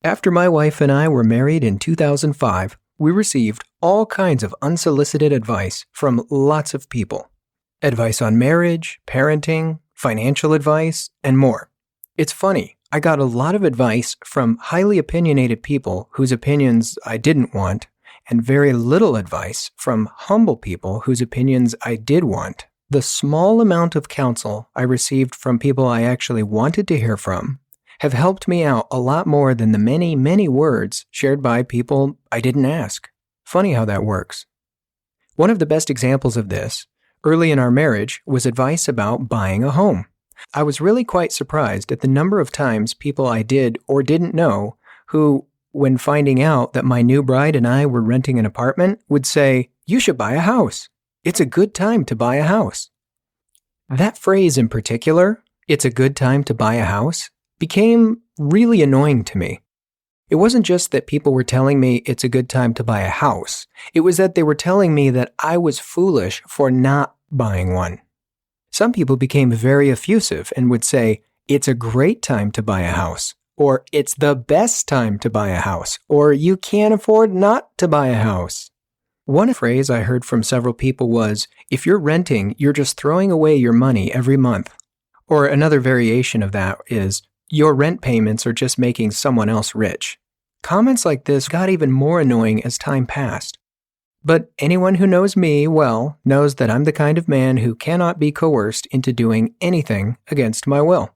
After my wife and I were married in 2005, we received all kinds of unsolicited advice from lots of people. Advice on marriage, parenting, financial advice, and more. It's funny, I got a lot of advice from highly opinionated people whose opinions I didn't want, and very little advice from humble people whose opinions I did want. The small amount of counsel I received from people I actually wanted to hear from have helped me out a lot more than the many, many words shared by people I didn't ask. Funny how that works. One of the best examples of this, early in our marriage, was advice about buying a home. I was really quite surprised at the number of times people I did or didn't know who, when finding out that my new bride and I were renting an apartment, would say, "You should buy a house. It's a good time to buy a house." That phrase in particular, "it's a good time to buy a house," became really annoying to me. It wasn't just that people were telling me it's a good time to buy a house. It was that they were telling me that I was foolish for not buying one. Some people became very effusive and would say, "It's a great time to buy a house," or "It's the best time to buy a house," or "You can't afford not to buy a house." One phrase I heard from several people was, "If you're renting, you're just throwing away your money every month." Or another variation of that is, "Your rent payments are just making someone else rich." Comments like this got even more annoying as time passed. But anyone who knows me well knows that I'm the kind of man who cannot be coerced into doing anything against my will.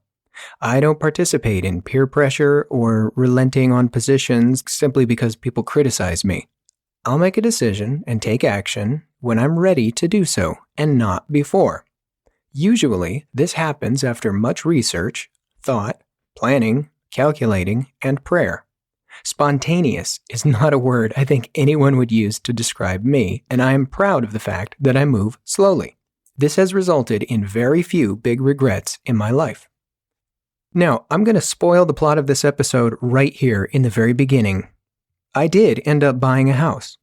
I don't participate in peer pressure or relenting on positions simply because people criticize me. I'll make a decision and take action when I'm ready to do so, and not before. Usually, this happens after much research, thought, planning, calculating, and prayer. Spontaneous is not a word I think anyone would use to describe me, and I am proud of the fact that I move slowly. This has resulted in very few big regrets in my life. Now, I'm going to spoil the plot of this episode right here in the very beginning. I did end up buying a house,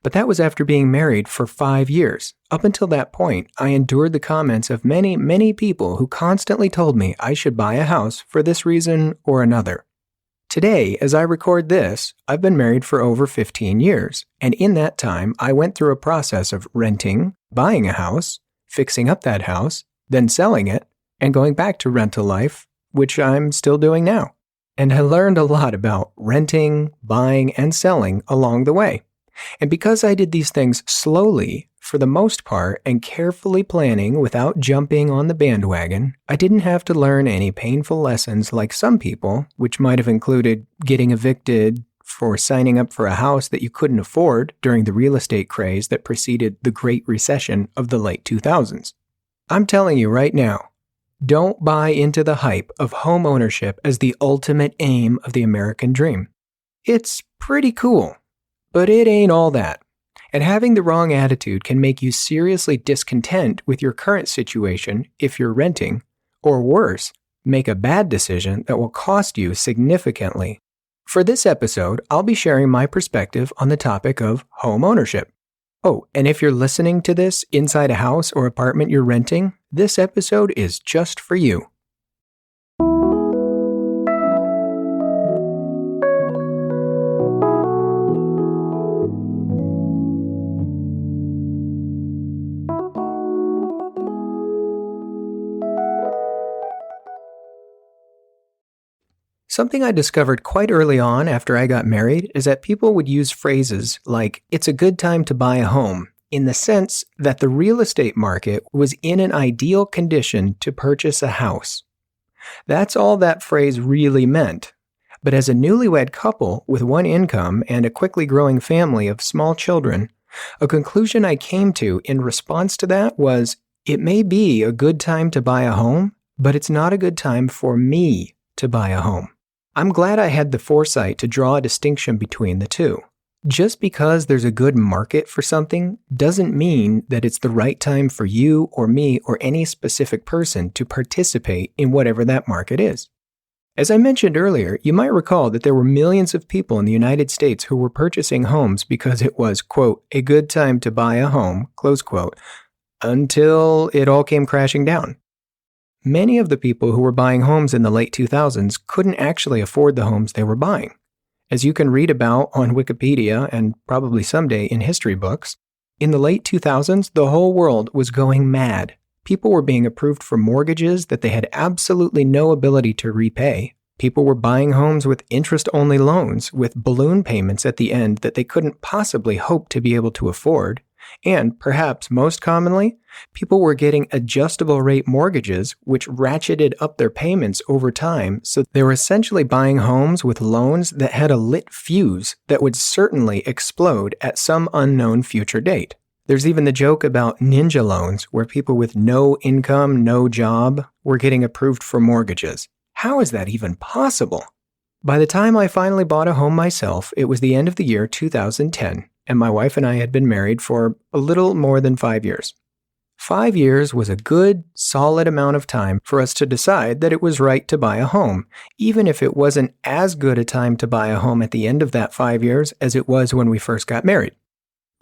but that was after being married for 5 years. Up until that point, I endured the comments of many, many people who constantly told me I should buy a house for this reason or another. Today, as I record this, I've been married for over 15 years, and in that time, I went through a process of renting, buying a house, fixing up that house, then selling it, and going back to rental life, which I'm still doing now. And I learned a lot about renting, buying, and selling along the way. And because I did these things slowly, for the most part, and carefully planning without jumping on the bandwagon, I didn't have to learn any painful lessons like some people, which might have included getting evicted for signing up for a house that you couldn't afford during the real estate craze that preceded the Great Recession of the late 2000s. I'm telling you right now, don't buy into the hype of homeownership as the ultimate aim of the American dream. It's pretty cool, but it ain't all that. And having the wrong attitude can make you seriously discontent with your current situation if you're renting, or worse, make a bad decision that will cost you significantly. For this episode, I'll be sharing my perspective on the topic of home ownership. Oh, and if you're listening to this inside a house or apartment you're renting, this episode is just for you. Something I discovered quite early on after I got married is that people would use phrases like, "It's a good time to buy a home," in the sense that the real estate market was in an ideal condition to purchase a house. That's all that phrase really meant. But as a newlywed couple with one income and a quickly growing family of small children, a conclusion I came to in response to that was, it may be a good time to buy a home, but it's not a good time for me to buy a home. I'm glad I had the foresight to draw a distinction between the two. Just because there's a good market for something doesn't mean that it's the right time for you or me or any specific person to participate in whatever that market is. As I mentioned earlier, you might recall that there were millions of people in the United States who were purchasing homes because it was, quote, "a good time to buy a home," close quote, until it all came crashing down. Many of the people who were buying homes in the late 2000s couldn't actually afford the homes they were buying. As you can read about on Wikipedia and probably someday in history books, in the late 2000s, the whole world was going mad. People were being approved for mortgages that they had absolutely no ability to repay. People were buying homes with interest-only loans with balloon payments at the end that they couldn't possibly hope to be able to afford. And, perhaps most commonly, people were getting adjustable rate mortgages which ratcheted up their payments over time, so they were essentially buying homes with loans that had a lit fuse that would certainly explode at some unknown future date. There's even the joke about ninja loans where people with no income, no job were getting approved for mortgages. How is that even possible? By the time I finally bought a home myself, it was the end of the year 2010, and my wife and I had been married for a little more than 5 years. 5 years was a good, solid amount of time for us to decide that it was right to buy a home, even if it wasn't as good a time to buy a home at the end of that 5 years as it was when we first got married.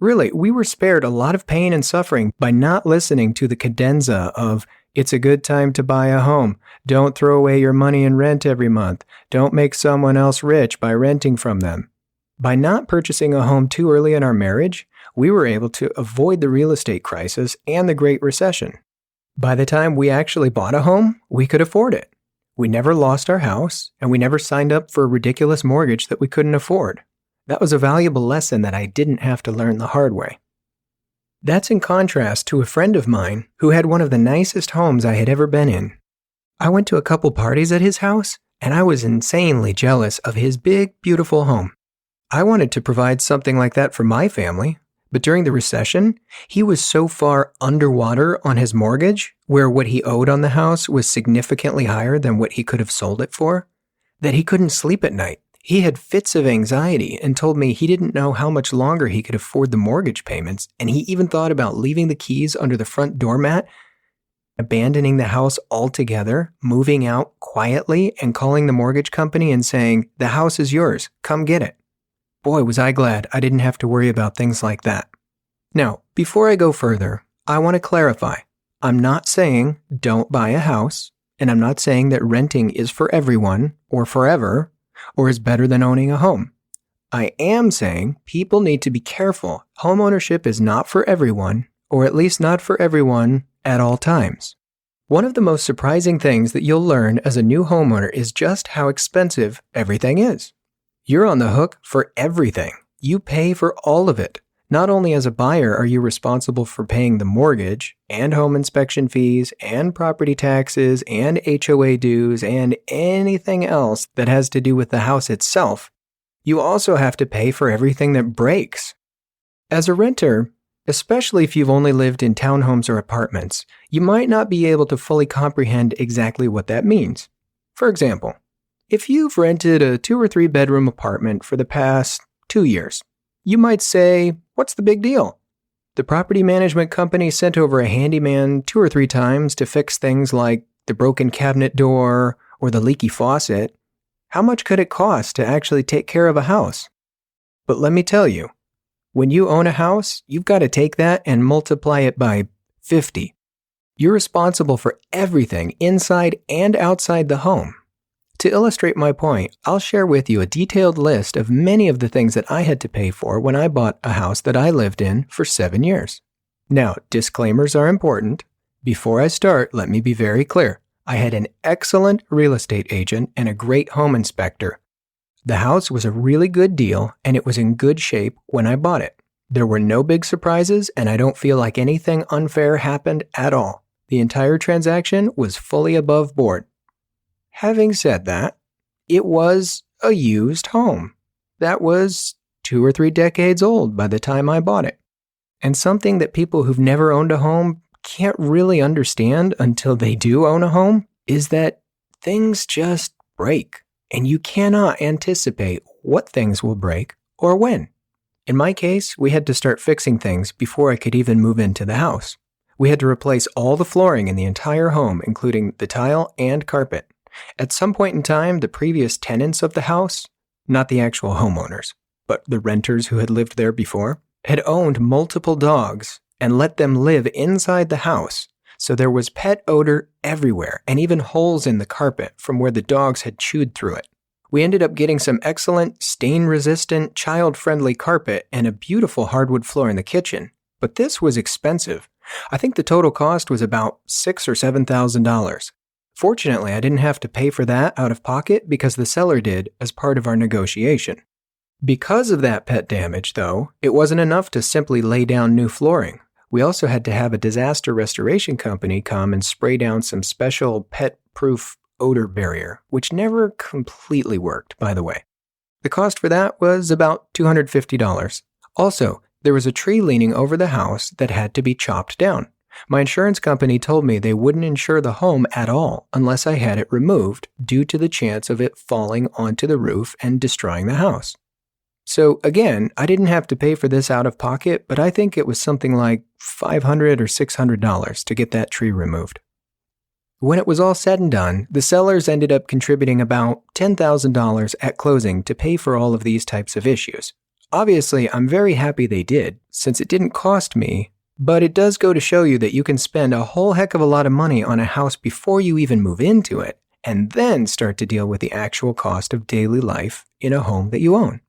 Really, we were spared a lot of pain and suffering by not listening to the cadenza of, "It's a good time to buy a home. Don't throw away your money in rent every month. Don't make someone else rich by renting from them." By not purchasing a home too early in our marriage, we were able to avoid the real estate crisis and the Great Recession. By the time we actually bought a home, we could afford it. We never lost our house, and we never signed up for a ridiculous mortgage that we couldn't afford. That was a valuable lesson that I didn't have to learn the hard way. That's in contrast to a friend of mine who had one of the nicest homes I had ever been in. I went to a couple parties at his house, and I was insanely jealous of his big, beautiful home. I wanted to provide something like that for my family, but during the recession, he was so far underwater on his mortgage, where what he owed on the house was significantly higher than what he could have sold it for, that he couldn't sleep at night. He had fits of anxiety and told me he didn't know how much longer he could afford the mortgage payments, and he even thought about leaving the keys under the front doormat, abandoning the house altogether, moving out quietly, and calling the mortgage company and saying, "The house is yours, come get it." Boy, was I glad I didn't have to worry about things like that. Now, before I go further, I want to clarify. I'm not saying don't buy a house, and I'm not saying that renting is for everyone or forever, or is better than owning a home. I am saying people need to be careful. Homeownership is not for everyone, or at least not for everyone at all times. One of the most surprising things that you'll learn as a new homeowner is just how expensive everything is. You're on the hook for everything. You pay for all of it. Not only as a buyer are you responsible for paying the mortgage and home inspection fees and property taxes and HOA dues and anything else that has to do with the house itself, you also have to pay for everything that breaks. As a renter, especially if you've only lived in townhomes or apartments, you might not be able to fully comprehend exactly what that means. For example, if you've rented a 2 or 3 bedroom apartment for the past 2 years, you might say, "What's the big deal? The property management company sent over a handyman 2 or 3 times to fix things like the broken cabinet door or the leaky faucet. How much could it cost to actually take care of a house?" But let me tell you, when you own a house, you've got to take that and multiply it by 50. You're responsible for everything inside and outside the home. To illustrate my point, I'll share with you a detailed list of many of the things that I had to pay for when I bought a house that I lived in for 7 years. Now, disclaimers are important. Before I start, let me be very clear. I had an excellent real estate agent and a great home inspector. The house was a really good deal, and it was in good shape when I bought it. There were no big surprises, and I don't feel like anything unfair happened at all. The entire transaction was fully above board. Having said that, it was a used home. That was 2 or 3 decades old by the time I bought it. And something that people who've never owned a home can't really understand until they do own a home is that things just break, and you cannot anticipate what things will break or when. In my case, we had to start fixing things before I could even move into the house. We had to replace all the flooring in the entire home, including the tile and carpet. At some point in time, the previous tenants of the house, not the actual homeowners, but the renters who had lived there before, had owned multiple dogs and let them live inside the house. So there was pet odor everywhere and even holes in the carpet from where the dogs had chewed through it. We ended up getting some excellent, stain-resistant, child-friendly carpet and a beautiful hardwood floor in the kitchen. But this was expensive. I think the total cost was about $6,000 or $7,000. Fortunately, I didn't have to pay for that out of pocket because the seller did as part of our negotiation. Because of that pet damage, though, it wasn't enough to simply lay down new flooring. We also had to have a disaster restoration company come and spray down some special pet-proof odor barrier, which never completely worked, by the way. The cost for that was about $250. Also, there was a tree leaning over the house that had to be chopped down. My insurance company told me they wouldn't insure the home at all unless I had it removed due to the chance of it falling onto the roof and destroying the house. So again, I didn't have to pay for this out of pocket, but I think it was something like $500 or $600 to get that tree removed. When it was all said and done, the sellers ended up contributing about $10,000 at closing to pay for all of these types of issues. Obviously, I'm very happy they did, since it didn't cost me, but it does go to show you that you can spend a whole heck of a lot of money on a house before you even move into it, and then start to deal with the actual cost of daily life in a home that you own.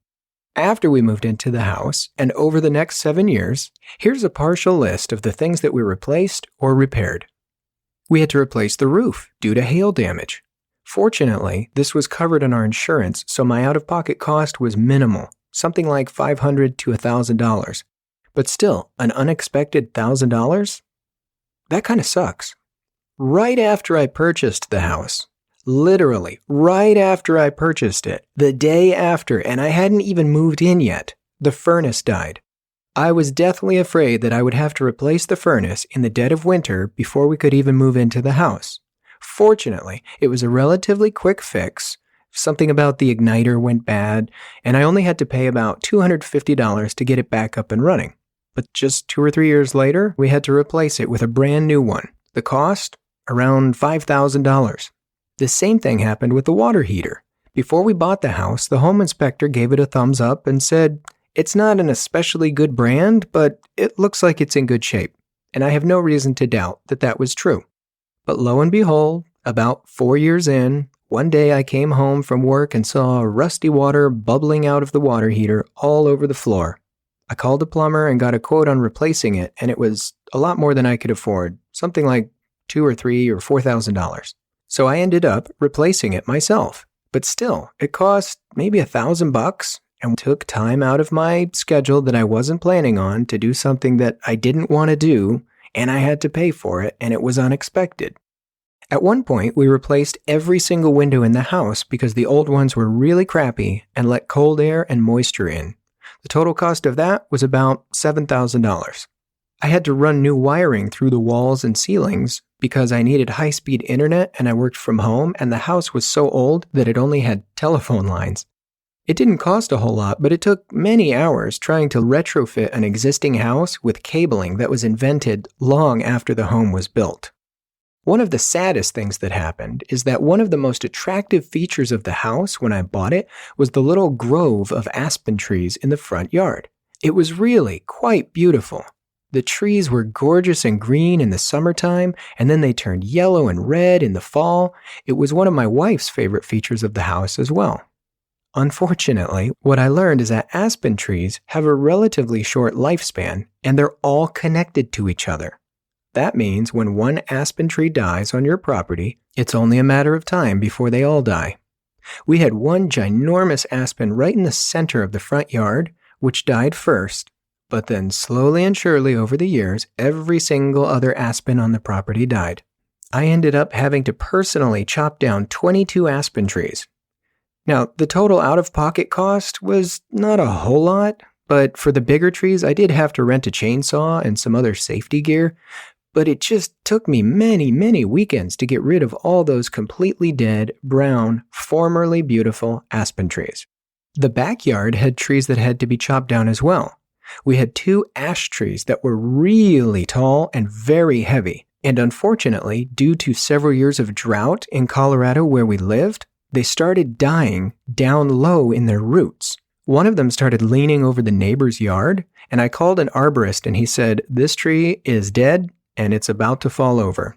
After we moved into the house, and over the next 7 years, here's a partial list of the things that we replaced or repaired. We had to replace the roof due to hail damage. Fortunately, this was covered in our insurance, so my out-of-pocket cost was minimal, something like $500 to $1,000. But still, an unexpected $1,000? That kind of sucks. Right after I purchased the house, literally, right after I purchased it, the day after, and I hadn't even moved in yet, the furnace died. I was deathly afraid that I would have to replace the furnace in the dead of winter before we could even move into the house. Fortunately, it was a relatively quick fix. Something about the igniter went bad, and I only had to pay about $250 to get it back up and running. But just 2 or 3 years later, we had to replace it with a brand new one. The cost? Around $5,000. The same thing happened with the water heater. Before we bought the house, the home inspector gave it a thumbs up and said, "It's not an especially good brand, but it looks like it's in good shape." And I have no reason to doubt that that was true. But lo and behold, about 4 years in, one day I came home from work and saw rusty water bubbling out of the water heater all over the floor. I called a plumber and got a quote on replacing it, and it was a lot more than I could afford, something like $2,000 or $3,000 or $4,000. So I ended up replacing it myself. But still, it cost maybe $1,000 and took time out of my schedule that I wasn't planning on to do something that I didn't want to do, and I had to pay for it, and it was unexpected. At one point, we replaced every single window in the house because the old ones were really crappy and let cold air and moisture in. The total cost of that was about $7,000. I had to run new wiring through the walls and ceilings because I needed high-speed internet and I worked from home, and the house was so old that it only had telephone lines. It didn't cost a whole lot, but it took many hours trying to retrofit an existing house with cabling that was invented long after the home was built. One of the saddest things that happened is that one of the most attractive features of the house when I bought it was the little grove of aspen trees in the front yard. It was really quite beautiful. The trees were gorgeous and green in the summertime, and then they turned yellow and red in the fall. It was one of my wife's favorite features of the house as well. Unfortunately, what I learned is that aspen trees have a relatively short lifespan, and they're all connected to each other. That means when one aspen tree dies on your property, it's only a matter of time before they all die. We had one ginormous aspen right in the center of the front yard, which died first, but then slowly and surely over the years, every single other aspen on the property died. I ended up having to personally chop down 22 aspen trees. Now, the total out-of-pocket cost was not a whole lot, but for the bigger trees, I did have to rent a chainsaw and some other safety gear. But it just took me many, many weekends to get rid of all those completely dead, brown, formerly beautiful aspen trees. The backyard had trees that had to be chopped down as well. We had 2 ash trees that were really tall and very heavy. And unfortunately, due to several years of drought in Colorado where we lived, they started dying down low in their roots. One of them started leaning over the neighbor's yard, and I called an arborist and he said, "This tree is dead and it's about to fall over."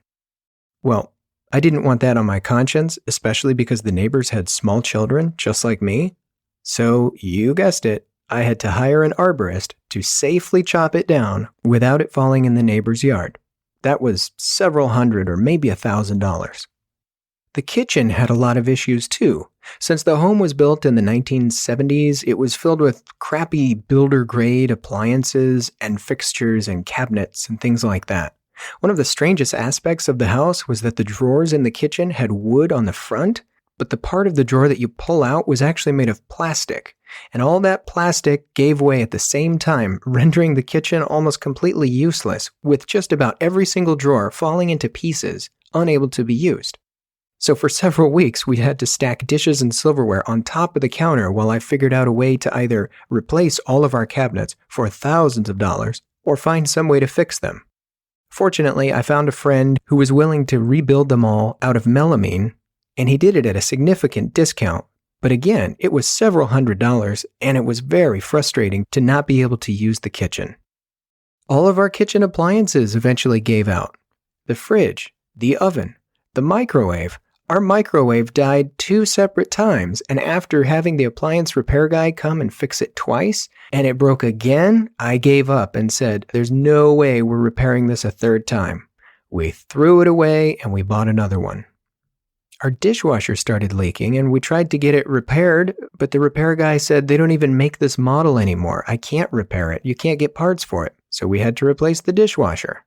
Well, I didn't want that on my conscience, especially because the neighbors had small children just like me. So, you guessed it, I had to hire an arborist to safely chop it down without it falling in the neighbor's yard. That was several hundred or maybe $1,000. The kitchen had a lot of issues too. Since the home was built in the 1970s, it was filled with crappy builder-grade appliances and fixtures and cabinets and things like that. One of the strangest aspects of the house was that the drawers in the kitchen had wood on the front, but the part of the drawer that you pull out was actually made of plastic. And all that plastic gave way at the same time, rendering the kitchen almost completely useless, with just about every single drawer falling into pieces, unable to be used. So for several weeks, we had to stack dishes and silverware on top of the counter while I figured out a way to either replace all of our cabinets for thousands of dollars or find some way to fix them. Fortunately, I found a friend who was willing to rebuild them all out of melamine, and he did it at a significant discount. But again, it was several $100s, and it was very frustrating to not be able to use the kitchen. All of our kitchen appliances eventually gave out. The fridge, the oven, the microwave. Our microwave died 2 separate times, and after having the appliance repair guy come and fix it twice, and it broke again, I gave up and said, there's no way we're repairing this a third time. We threw it away and we bought another one. Our dishwasher started leaking and we tried to get it repaired, but the repair guy said they don't even make this model anymore. I can't repair it. You can't get parts for it. So we had to replace the dishwasher.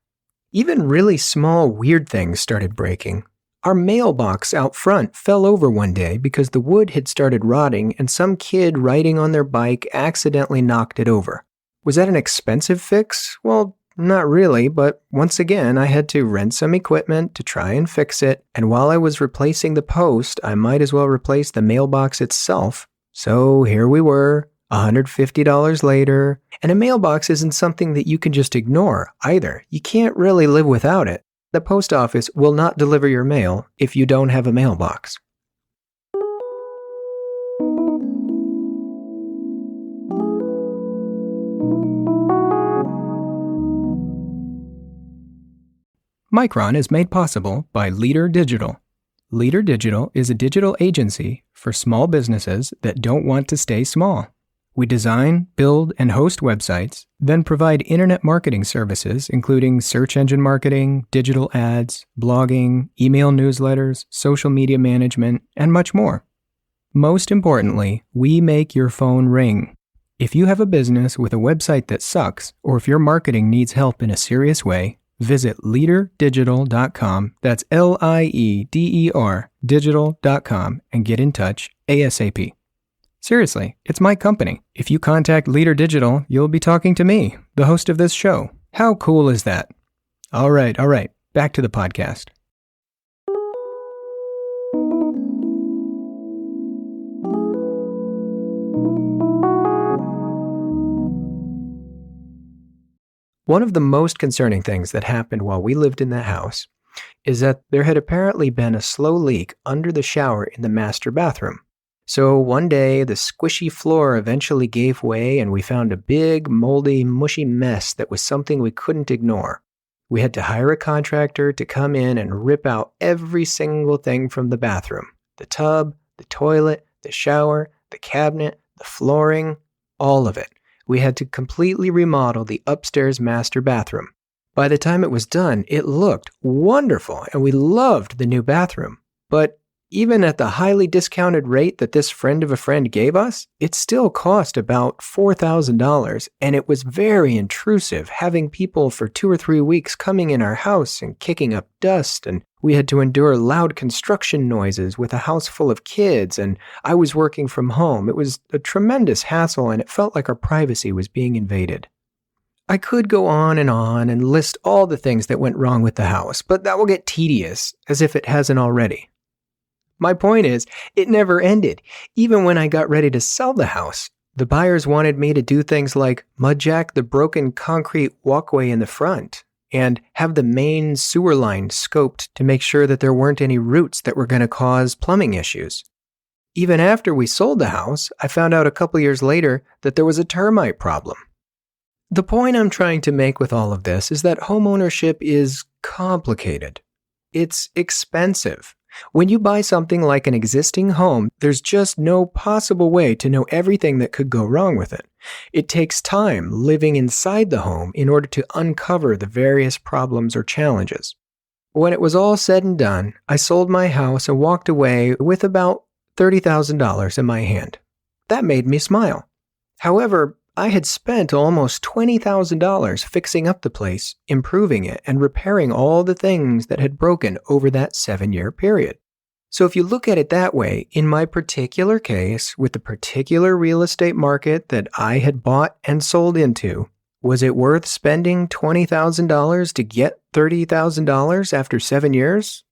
Even really small, weird things started breaking. Our mailbox out front fell over one day because the wood had started rotting and some kid riding on their bike accidentally knocked it over. Was that an expensive fix? Well, not really, but once again, I had to rent some equipment to try and fix it, and while I was replacing the post, I might as well replace the mailbox itself. So here we were, $150 later, and a mailbox isn't something that you can just ignore either. You can't really live without it. The post office will not deliver your mail if you don't have a mailbox. Micron is made possible by Leader Digital. Leader Digital is a digital agency for small businesses that don't want to stay small. We design, build, and host websites, then provide internet marketing services, including search engine marketing, digital ads, blogging, email newsletters, social media management, and much more. Most importantly, we make your phone ring. If you have a business with a website that sucks, or if your marketing needs help in a serious way, visit leaderdigital.com, that's LIEDER, digital.com, and get in touch ASAP. Seriously, it's my company. If you contact Leader Digital, you'll be talking to me, the host of this show. How cool is that? All right, back to the podcast. One of the most concerning things that happened while we lived in that house is that there had apparently been a slow leak under the shower in the master bathroom. So one day, the squishy floor eventually gave way and we found a big, moldy, mushy mess that was something we couldn't ignore. We had to hire a contractor to come in and rip out every single thing from the bathroom. The tub, the toilet, the shower, the cabinet, the flooring, all of it. We had to completely remodel the upstairs master bathroom. By the time it was done, it looked wonderful and we loved the new bathroom. But even at the highly discounted rate that this friend of a friend gave us, it still cost about $4,000, and it was very intrusive having people for 2 or 3 weeks coming in our house and kicking up dust, and we had to endure loud construction noises with a house full of kids, and I was working from home. It was a tremendous hassle, and it felt like our privacy was being invaded. I could go on and list all the things that went wrong with the house, but that will get tedious, as if it hasn't already. My point is, it never ended. Even when I got ready to sell the house, the buyers wanted me to do things like mudjack the broken concrete walkway in the front and have the main sewer line scoped to make sure that there weren't any roots that were going to cause plumbing issues. Even after we sold the house, I found out a couple years later that there was a termite problem. The point I'm trying to make with all of this is that homeownership is complicated. It's expensive. When you buy something like an existing home, there's just no possible way to know everything that could go wrong with it. It takes time living inside the home in order to uncover the various problems or challenges. When it was all said and done, I sold my house and walked away with about $30,000 in my hand. That made me smile. However, I had spent almost $20,000 fixing up the place, improving it, and repairing all the things that had broken over that 7-year period. So if you look at it that way, in my particular case, with the particular real estate market that I had bought and sold into, was it worth spending $20,000 to get $30,000 after 7 years?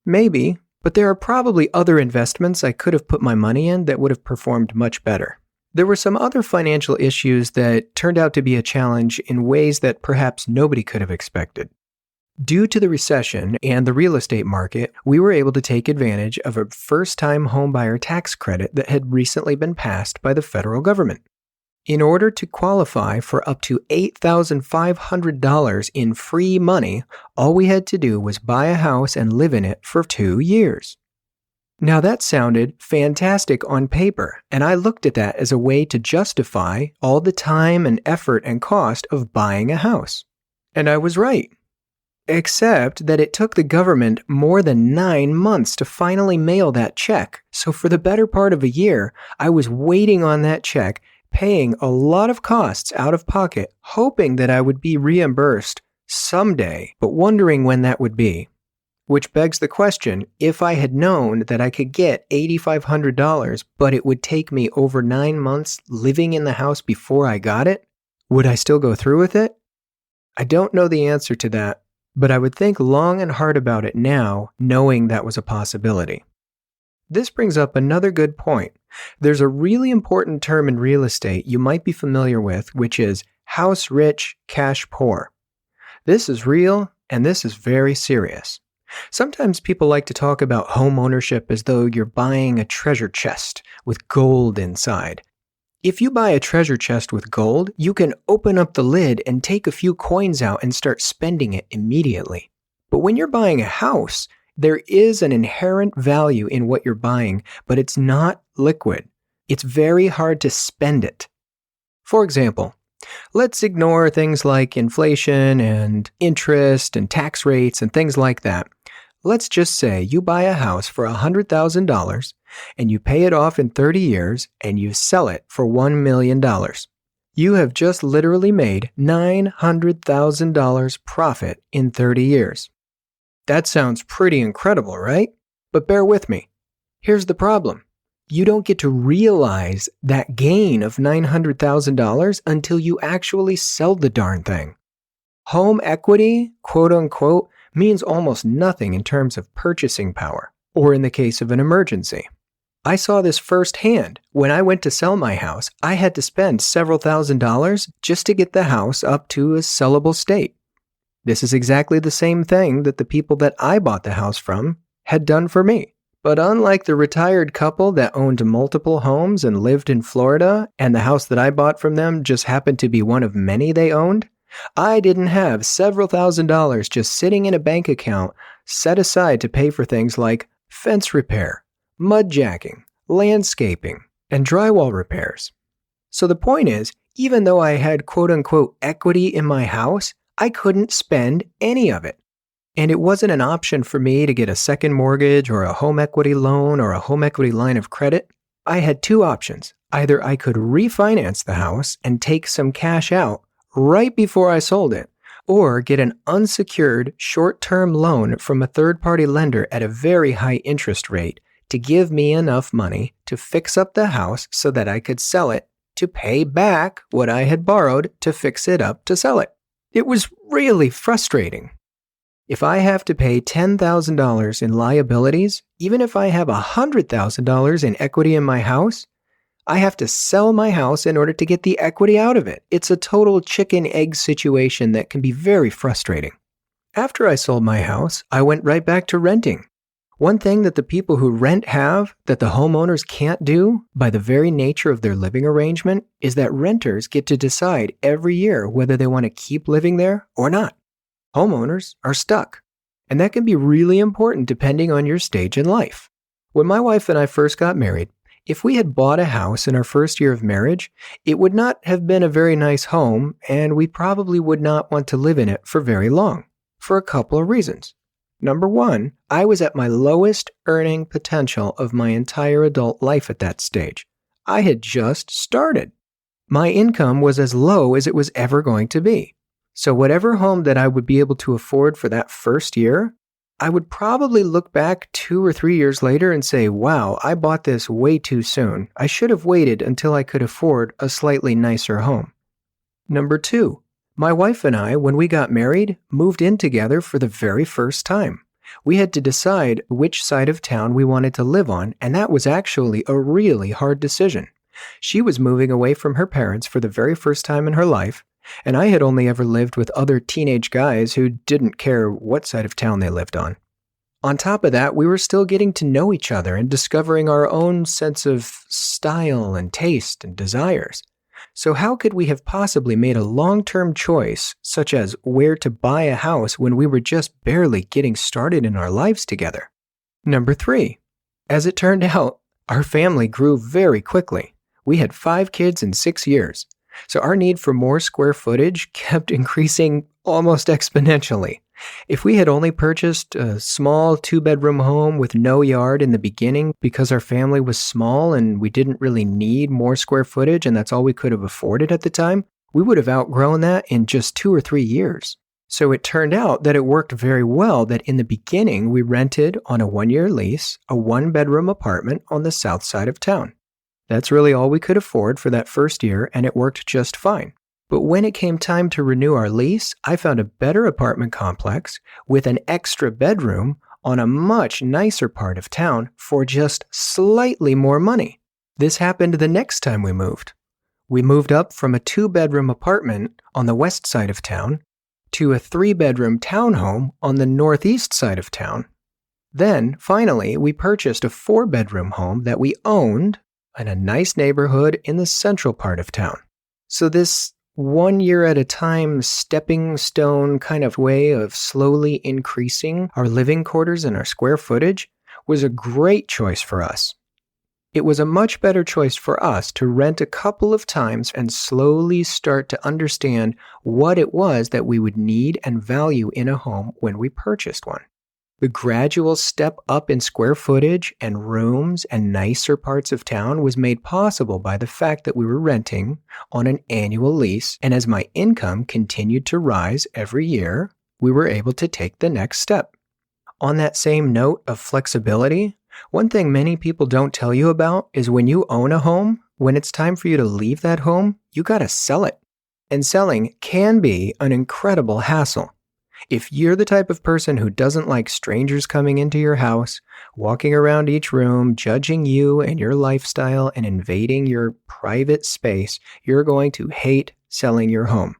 Maybe, but there are probably other investments I could have put my money in that would have performed much better. There were some other financial issues that turned out to be a challenge in ways that perhaps nobody could have expected. Due to the recession and the real estate market, we were able to take advantage of a first-time homebuyer tax credit that had recently been passed by the federal government. In order to qualify for up to $8,500 in free money, all we had to do was buy a house and live in it for 2 years. Now that sounded fantastic on paper, and I looked at that as a way to justify all the time and effort and cost of buying a house. And I was right. Except that it took the government more than 9 months to finally mail that check. So for the better part of a year, I was waiting on that check, paying a lot of costs out of pocket, hoping that I would be reimbursed someday, but wondering when that would be. Which begs the question, if I had known that I could get $8,500, but it would take me over 9 months living in the house before I got it, would I still go through with it? I don't know the answer to that, but I would think long and hard about it now, knowing that was a possibility. This brings up another good point. There's a really important term in real estate you might be familiar with, which is house rich, cash poor. This is real, and this is very serious. Sometimes people like to talk about homeownership as though you're buying a treasure chest with gold inside. If you buy a treasure chest with gold, you can open up the lid and take a few coins out and start spending it immediately. But when you're buying a house, there is an inherent value in what you're buying, but it's not liquid. It's very hard to spend it. For example, let's ignore things like inflation and interest and tax rates and things like that. Let's just say you buy a house for $100,000 and you pay it off in 30 years and you sell it for $1 million. You have just literally made $900,000 profit in 30 years. That sounds pretty incredible, right? But bear with me. Here's the problem. You don't get to realize that gain of $900,000 until you actually sell the darn thing. Home equity, quote unquote, means almost nothing in terms of purchasing power, or in the case of an emergency. I saw this firsthand. When I went to sell my house, I had to spend several $1,000s just to get the house up to a sellable state. This is exactly the same thing that the people that I bought the house from had done for me. But unlike the retired couple that owned multiple homes and lived in Florida, and the house that I bought from them just happened to be one of many they owned, I didn't have several $1,000s just sitting in a bank account set aside to pay for things like fence repair, mud jacking, landscaping, and drywall repairs. So the point is, even though I had quote-unquote equity in my house, I couldn't spend any of it. And it wasn't an option for me to get a second mortgage or a home equity loan or a home equity line of credit. I had two options. Either I could refinance the house and take some cash out right before I sold it, or get an unsecured short-term loan from a third-party lender at a very high interest rate to give me enough money to fix up the house so that I could sell it to pay back what I had borrowed to fix it up to sell it. It was really frustrating. If I have to pay $10,000 in liabilities, even if I have $100,000 in equity in my house, I have to sell my house in order to get the equity out of it. It's a total chicken-egg situation that can be very frustrating. After I sold my house, I went right back to renting. One thing that the people who rent have that the homeowners can't do by the very nature of their living arrangement is that renters get to decide every year whether they want to keep living there or not. Homeowners are stuck. and that can be really important depending on your stage in life. When my wife and I first got married, if we had bought a house in our first year of marriage, it would not have been a very nice home, and we probably would not want to live in it for very long, for a couple of reasons. Number one, I was at my lowest earning potential of my entire adult life at that stage. I had just started. My income was as low as it was ever going to be. So whatever home that I would be able to afford for that first year, I would probably look back 2 or 3 years later and say, wow, I bought this way too soon. I should have waited until I could afford a slightly nicer home. Number two, my wife and I, when we got married, moved in together for the very first time. We had to decide which side of town we wanted to live on, and that was actually a really hard decision. She was moving away from her parents for the very first time in her life, and I had only ever lived with other teenage guys who didn't care what side of town they lived on. On top of that, we were still getting to know each other and discovering our own sense of style and taste and desires. So how could we have possibly made a long-term choice, such as where to buy a house when we were just barely getting started in our lives together? Number three, as it turned out, our family grew very quickly. We had 5 kids in 6 years. So our need for more square footage kept increasing almost exponentially. If we had only purchased a small 2-bedroom home with no yard in the beginning because our family was small and we didn't really need more square footage and that's all we could have afforded at the time, we would have outgrown that in just 2 or 3 years. So it turned out that it worked very well that in the beginning we rented on a 1-year lease a 1-bedroom apartment on the south side of town. That's really all we could afford for that first year, and it worked just fine. But when it came time to renew our lease, I found a better apartment complex with an extra bedroom on a much nicer part of town for just slightly more money. This happened the next time we moved. We moved up from a 2-bedroom apartment on the west side of town to a 3-bedroom townhome on the northeast side of town. Then, finally, we purchased a 4-bedroom home that we owned in a nice neighborhood in the central part of town. So this 1 year at a time stepping stone kind of way of slowly increasing our living quarters and our square footage was a great choice for us. It was a much better choice for us to rent a couple of times and slowly start to understand what it was that we would need and value in a home when we purchased one. The gradual step up in square footage and rooms and nicer parts of town was made possible by the fact that we were renting on an annual lease, and as my income continued to rise every year, we were able to take the next step. On that same note of flexibility, one thing many people don't tell you about is when you own a home, when it's time for you to leave that home, you gotta sell it. And selling can be an incredible hassle. If you're the type of person who doesn't like strangers coming into your house, walking around each room, judging you and your lifestyle and invading your private space, you're going to hate selling your home.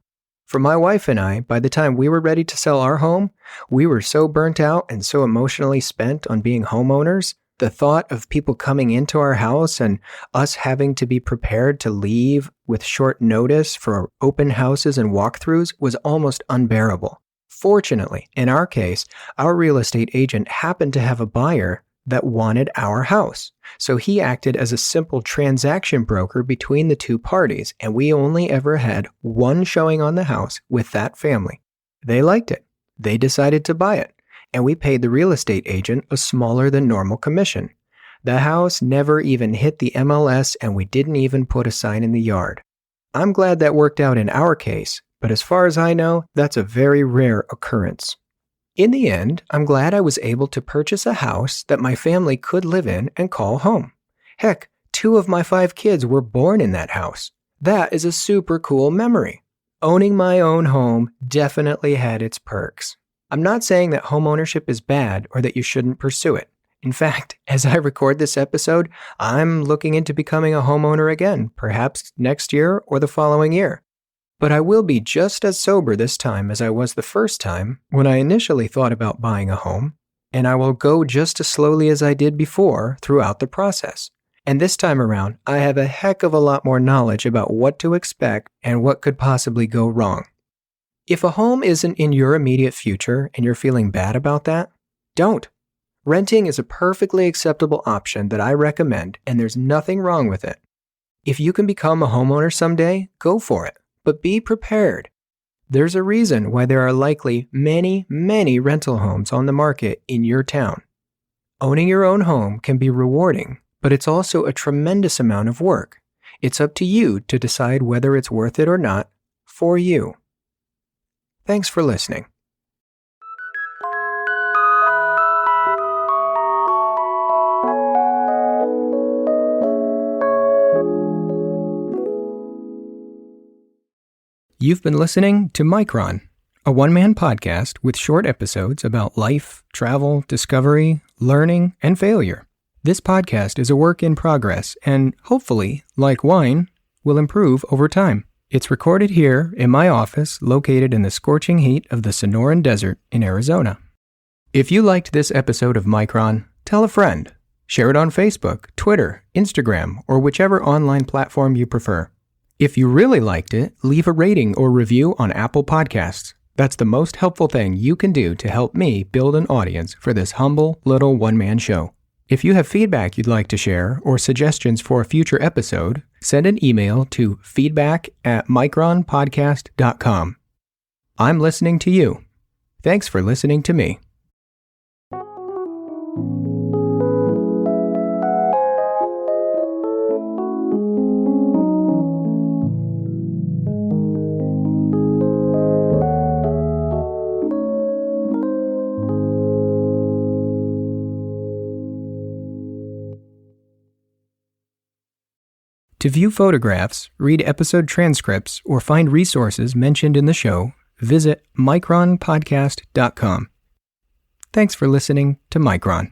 For my wife and I, by the time we were ready to sell our home, we were so burnt out and so emotionally spent on being homeowners, the thought of people coming into our house and us having to be prepared to leave with short notice for open houses and walkthroughs was almost unbearable. Fortunately, in our case, our real estate agent happened to have a buyer that wanted our house. So he acted as a simple transaction broker between the two parties, and we only ever had one showing on the house with that family. They liked it. They decided to buy it, and we paid the real estate agent a smaller than normal commission. The house never even hit the MLS, and we didn't even put a sign in the yard. I'm glad that worked out in our case, but as far as I know, that's a very rare occurrence. In the end, I'm glad I was able to purchase a house that my family could live in and call home. Heck, 2 of my 5 kids were born in that house. That is a super cool memory. Owning my own home definitely had its perks. I'm not saying that homeownership is bad or that you shouldn't pursue it. In fact, as I record this episode, I'm looking into becoming a homeowner again, perhaps next year or the following year. But I will be just as sober this time as I was the first time when I initially thought about buying a home, and I will go just as slowly as I did before throughout the process. And this time around, I have a heck of a lot more knowledge about what to expect and what could possibly go wrong. If a home isn't in your immediate future and you're feeling bad about that, don't. Renting is a perfectly acceptable option that I recommend, and there's nothing wrong with it. If you can become a homeowner someday, go for it, but be prepared. There's a reason why there are likely many, many rental homes on the market in your town. Owning your own home can be rewarding, but it's also a tremendous amount of work. It's up to you to decide whether it's worth it or not for you. Thanks for listening. You've been listening to Micron, a one-man podcast with short episodes about life, travel, discovery, learning, and failure. This podcast is a work in progress and, hopefully, like wine, will improve over time. It's recorded here in my office located in the scorching heat of the Sonoran Desert in Arizona. If you liked this episode of Micron, tell a friend. Share it on Facebook, Twitter, Instagram, or whichever online platform you prefer. If you really liked it, leave a rating or review on Apple Podcasts. That's the most helpful thing you can do to help me build an audience for this humble little one-man show. If you have feedback you'd like to share or suggestions for a future episode, send an email to feedback@micronpodcast.com. I'm listening to you. Thanks for listening to me. To view photographs, read episode transcripts, or find resources mentioned in the show, visit micronpodcast.com. Thanks for listening to Micron.